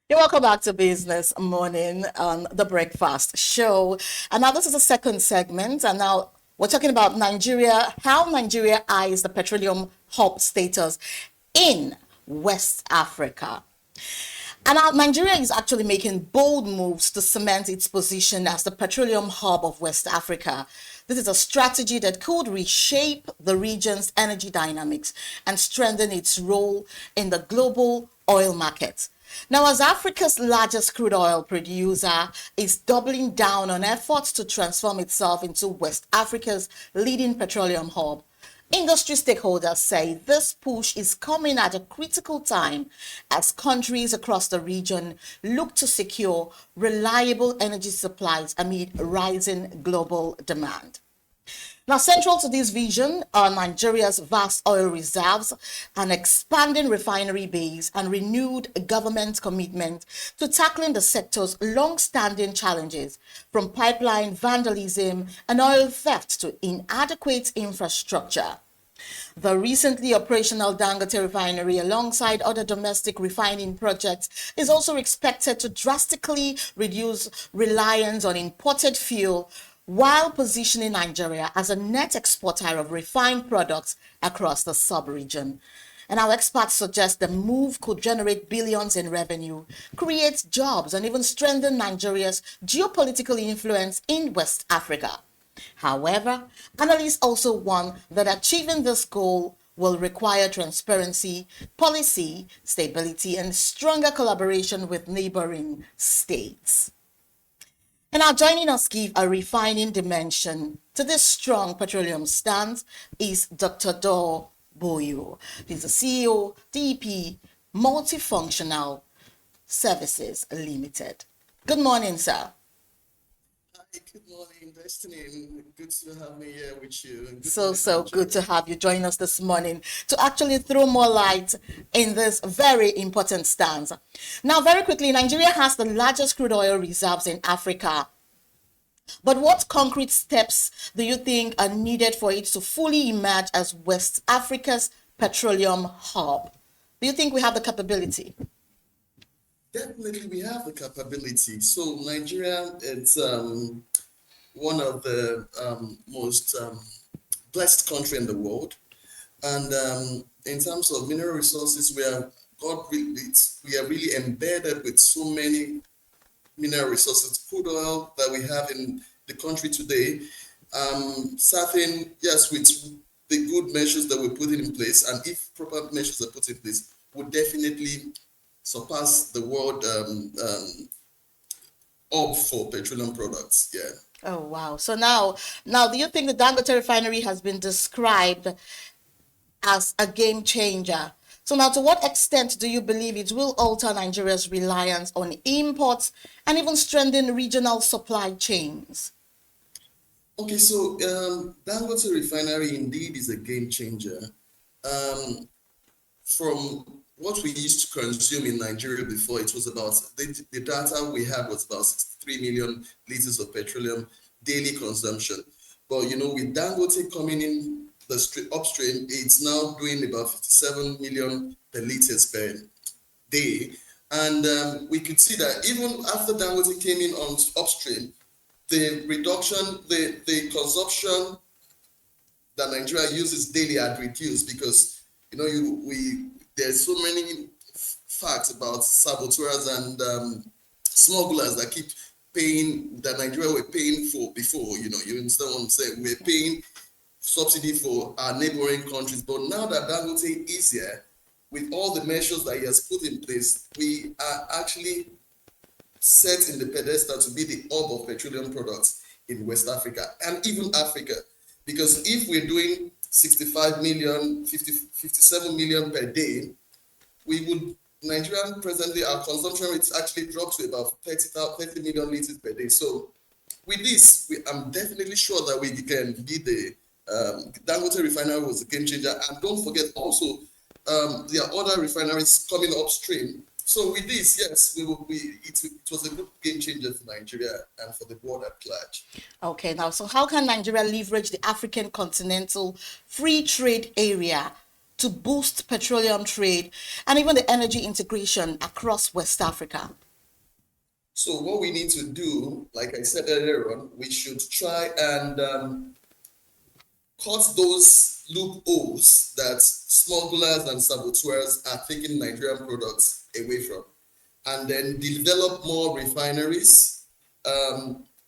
You're welcome back to Business Morning on the Breakfast Show. And now this is the second segment. And now we're talking about Nigeria, how Nigeria eyes the petroleum hub status in West Africa. And now Nigeria is actually making bold moves to cement its position as the petroleum hub of West Africa. This is a strategy that could reshape the region's energy dynamics and strengthen its role in the global oil market. Now, as Africa's largest crude oil producer is doubling down on efforts to transform itself into West Africa's leading petroleum hub, industry stakeholders say this push is coming at a critical time as countries across the region look to secure reliable energy supplies amid rising global demand. Now, central to this vision are Nigeria's vast oil reserves, an expanding refinery base, and renewed government commitment to tackling the sector's long-standing challenges, from pipeline vandalism and oil theft to inadequate infrastructure. The recently operational Dangote refinery, alongside other domestic refining projects, is also expected to drastically reduce reliance on imported fuel while positioning Nigeria as a net exporter of refined products across the sub-region. And our experts suggest the move could generate billions in revenue, create jobs, and even strengthen Nigeria's geopolitical influence in West Africa. However, analysts also warn that achieving this goal will require transparency, policy stability, and stronger collaboration with neighboring states. And now joining us give a refining dimension to this strong petroleum stance is Dr. Doghor Boyo. He's the CEO, DEP Multifunctional Services Limited. Good morning, sir. Hi, good morning, Destiny. Good to have me here with you. So good to have you join us this morning to actually throw more light in this very important stance. Now, very quickly, Nigeria has the largest crude oil reserves in Africa. But what concrete steps do you think are needed for it to fully emerge as West Africa's petroleum hub? Do you think we have the capability? Definitely, we have the capability. So Nigeria, it's one of the most blessed country in the world, and in terms of mineral resources, we are really embedded with so many mineral resources, crude oil that we have in the country today. Certain, yes, with the good measures that we're putting in place, and if proper measures are put in place, would definitely surpass the world hub for petroleum products. Yeah. Oh wow. So now do you think the Dangote refinery has been described as a game changer? So now to what extent do you believe it will alter Nigeria's reliance on imports and even strengthen regional supply chains? Okay, so Dangote refinery indeed is a game changer. From what we used to consume in Nigeria before, it was about the data we had was about 63 million liters of petroleum daily consumption. But with Dangote coming in the upstream, it's now doing about 57 million per liters per day. And we could see that even after Dangote came in on upstream, the reduction, the consumption that Nigeria uses daily had reduced because there's so many facts about saboteurs and smugglers that keep paying that Nigeria were paying for before. You understand what I'm saying? We're paying subsidy for our neighboring countries, but now that Dangote is here, with all the measures that he has put in place, we are actually set in the pedestal to be the hub of petroleum products in West Africa and even Africa. Because if we're doing 65 million, 57 million per day, Nigeria presently, our consumption rates actually dropped to about 30 million liters per day. So with this, I'm definitely sure that we can be the Dangote refinery was a game changer. And don't forget also, there are other refineries coming upstream. So with this, yes, it was a good game changer for Nigeria and for the world at large. Okay, now, so how can Nigeria leverage the African continental free trade area to boost petroleum trade and even the energy integration across West Africa? So what we need to do, like I said earlier on, we should try and cut those loopholes that smugglers and saboteurs are taking Nigerian products away from, and then develop more refineries.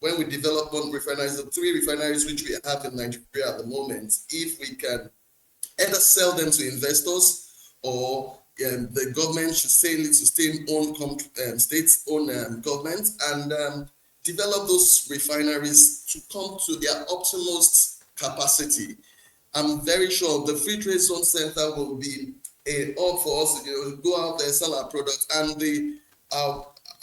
When we develop more refineries, the 3 refineries which we have in Nigeria at the moment, if we can either sell them to investors or the government should say it to state-owned government and develop those refineries to come to their optimal capacity. I'm very sure the Free Trade Zone Center will be a hub for us to go out there, sell our products, and the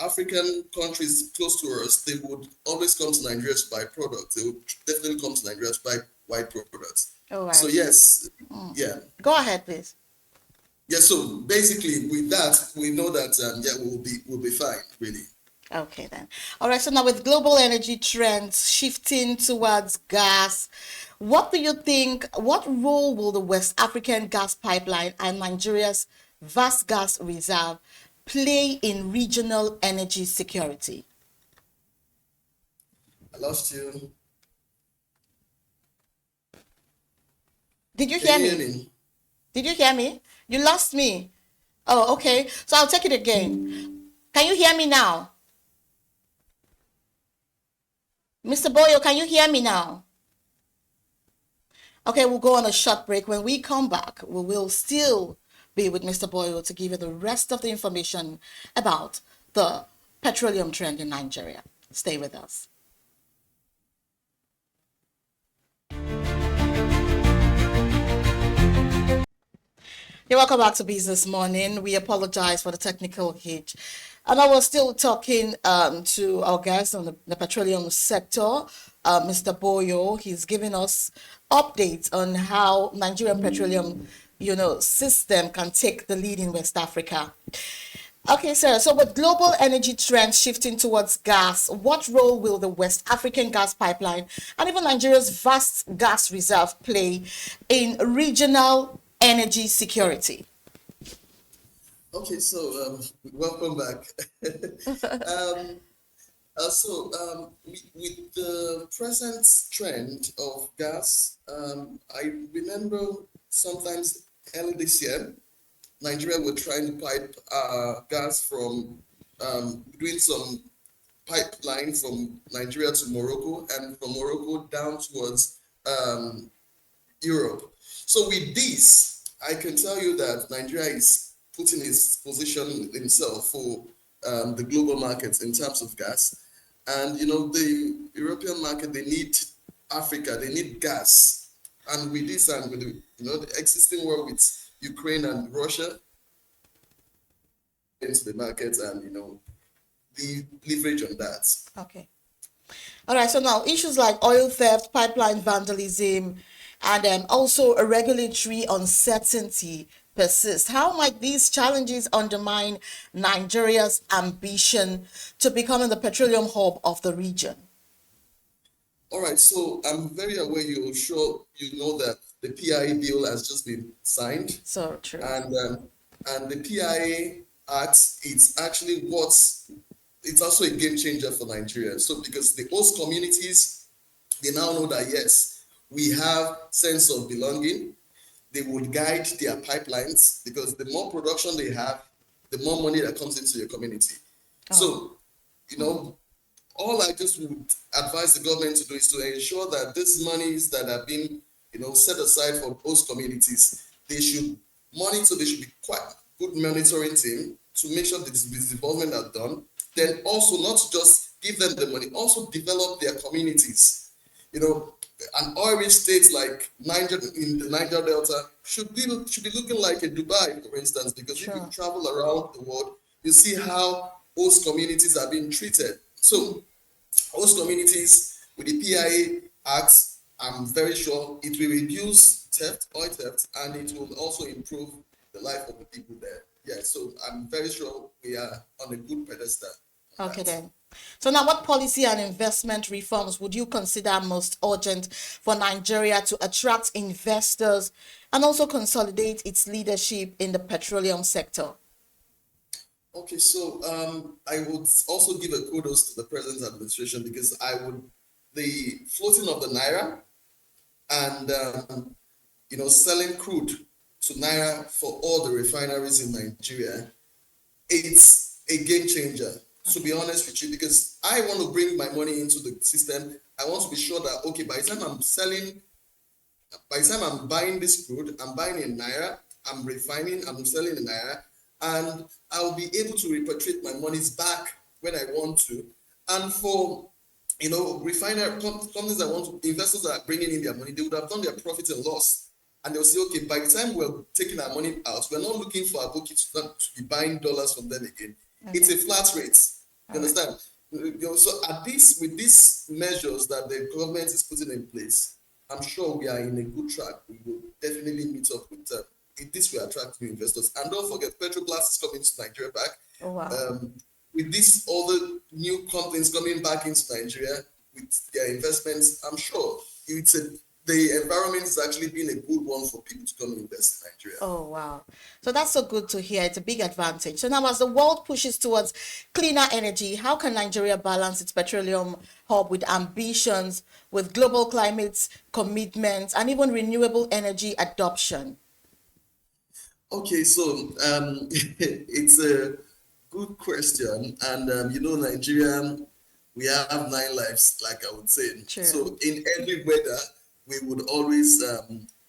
African countries close to us, they would always come to Nigeria to buy products. They would definitely come to Nigeria to buy white products. All right. So yes, yeah. Go ahead, please. Yeah, so basically with that, we know that we'll be fine, really. Okay then. All right, so now with global energy trends shifting towards gas, what do you think, what role will the West African gas pipeline and Nigeria's vast gas reserve play in regional energy security? I lost you. Did you Can hear you me? hear me? Did you hear me? You lost me. Oh, okay. So I'll take it again. Can you hear me now? Mr. Boyo, can you hear me now? Okay, we'll go on a short break. When we come back, we will still be with Mr. Boyo to give you the rest of the information about the petroleum trend in Nigeria. Stay with us. You're welcome back to Business Morning. We apologize for the technical hitch. And I was still talking to our guest on the petroleum sector, Mr. Boyo. He's giving us updates on how Nigerian petroleum, system can take the lead in West Africa. Okay, sir. So with global energy trends shifting towards gas, what role will the West African gas pipeline and even Nigeria's vast gas reserve play in regional energy security? Okay, so welcome back. With the present trend of gas, I remember sometimes early this year, Nigeria were trying to pipe gas from doing some pipeline from Nigeria to Morocco and from Morocco down towards Europe. So with this, I can tell you that Nigeria is putting its position himself for the global markets in terms of gas. And the European market, they need Africa, they need gas. And with this and with the existing war with Ukraine and Russia into the market and the leverage on that. Okay. All right. So now issues like oil theft, pipeline vandalism, and also a regulatory uncertainty persist. How might these challenges undermine Nigeria's ambition to becoming the petroleum hub of the region? All right, so I'm very aware you know that the PIA bill has just been signed. So true. And the PIA Act, it's also a game changer for Nigeria. So because the host communities, they now know that yes, we have sense of belonging. They would guide their pipelines because the more production they have, the more money that comes into your community. Oh. So, all I just would advise the government to do is to ensure that these monies that have been, set aside for host communities, they should monitor, there should be quite good monitoring team to make sure that this development are done. Then also not just give them the money, also develop their communities. An oil-rich state like Niger in the Niger Delta should be looking like a Dubai, for instance, because sure. If you travel around the world, you see how host communities are being treated. So, host communities with the PIA Act, I'm very sure it will reduce oil theft, and it will also improve the life of the people there. Yeah, so I'm very sure we are on a good pedestal Okay then. So now what policy and investment reforms would you consider most urgent for Nigeria to attract investors and also consolidate its leadership in the petroleum sector? Okay, so I would also give a kudos to the present administration because the floating of the Naira and selling crude to Naira for all the refineries in Nigeria, it's a game changer, to be honest with you, because I want to bring my money into the system. I want to be sure that, okay, by the time I'm buying this crude, I'm buying in Naira, I'm refining, I'm selling in Naira, and I'll be able to repatriate my monies back when I want to. And for companies that want to, investors that are bringing in their money, they would have done their profit and loss. And they'll say, okay, by the time we're taking our money out, we're not looking for our bookie to be buying dollars from them again. Okay. It's a flat rate. You understand? So with these measures that the government is putting in place, I'm sure we are in a good track. We will definitely meet up with them. This will attract new investors. And don't forget, Petroblast is coming to Nigeria back. Oh, wow. With this, all the new companies coming back into Nigeria with their investments, I'm sure the environment is actually been a good one for people to come and invest in Nigeria. Oh, wow. So that's so good to hear. It's a big advantage. So now as the world pushes towards cleaner energy, how can Nigeria balance its petroleum hub with ambitions, with global climate commitments, and even renewable energy adoption? Okay, so it's a good question. And, Nigeria, we have 9 lives, like I would say. True. So in every weather, we would always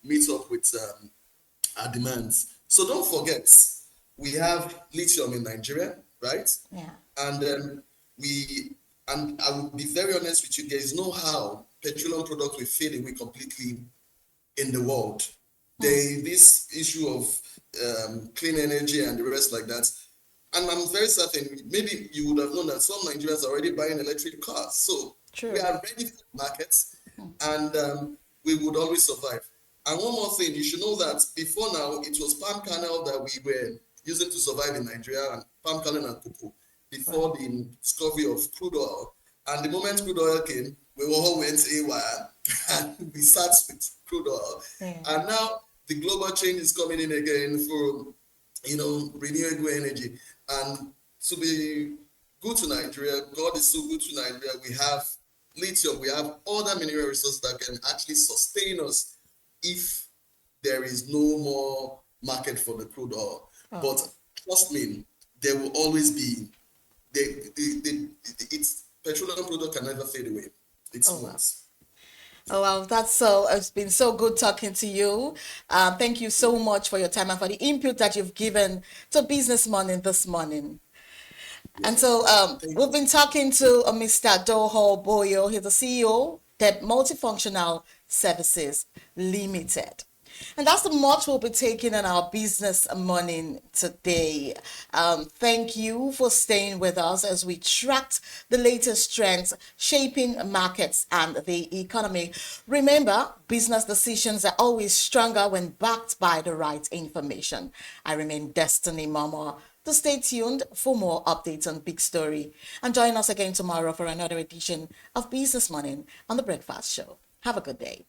meet up with our demands. So don't forget, we have lithium in Nigeria, right? Yeah. And and I will be very honest with you, there is no how petroleum products will fade away completely in the world. This issue of clean energy and the rest like that. And I'm very certain, maybe you would have known that some Nigerians are already buying electric cars. So True. We are ready for markets, and we would always survive. And one more thing, you should know that before now, it was palm kernel that we were using to survive in Nigeria, and palm kernel and cocoa, before the discovery of crude oil. And the moment crude oil came, we all went AWOL, and we sat with crude oil. Yeah. And now the global change is coming in again for, renewable energy. And to be good to Nigeria, God is so good to Nigeria. We have lithium, we have other mineral resources that can actually sustain us if there is no more market for the crude oil. But trust me, there will always be it's petroleum product can never fade away. It's once. Oh, wow, it's been so good talking to you. Thank you so much for your time and for the input that you've given to Business Morning this morning. Yeah. And so we've been talking to Mr. Doghor Boyo. He's the CEO, DEP Multifunctional Services Ltd. And that's the much we'll be taking in our Business Morning today. Thank you for staying with us as we tracked the latest trends shaping markets and the economy. Remember, business decisions are always stronger when backed by the right information. I remain Destiny Momoh. So stay tuned for more updates on Big Story. And join us again tomorrow for another edition of Business Morning on The Breakfast Show. Have a good day.